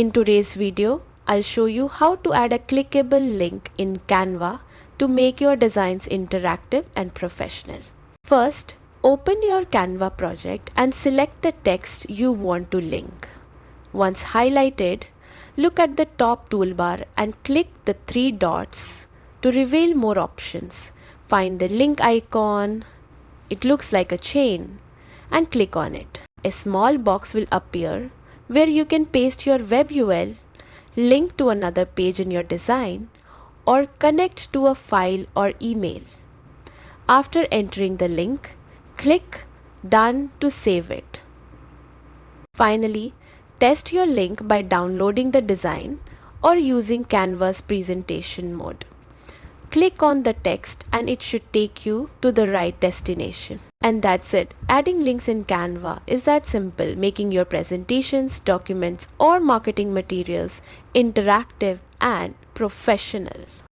In today's video, I'll show you how to add a clickable link in Canva to make your designs interactive and professional. First, open your Canva project and select the text you want to link. Once highlighted, look at the top toolbar and click the three dots to reveal more options. Find the link icon. It looks like a chain, and click on it. A small box will appear where you can paste your web URL, link to another page in your design, or connect to a file or email. After entering the link, click Done to save it. Finally, test your link by downloading the design or using Canva's presentation mode. Click on the text and it should take you to the right destination. And that's it. Adding links in Canva is that simple, making your presentations, documents, or marketing materials interactive and professional.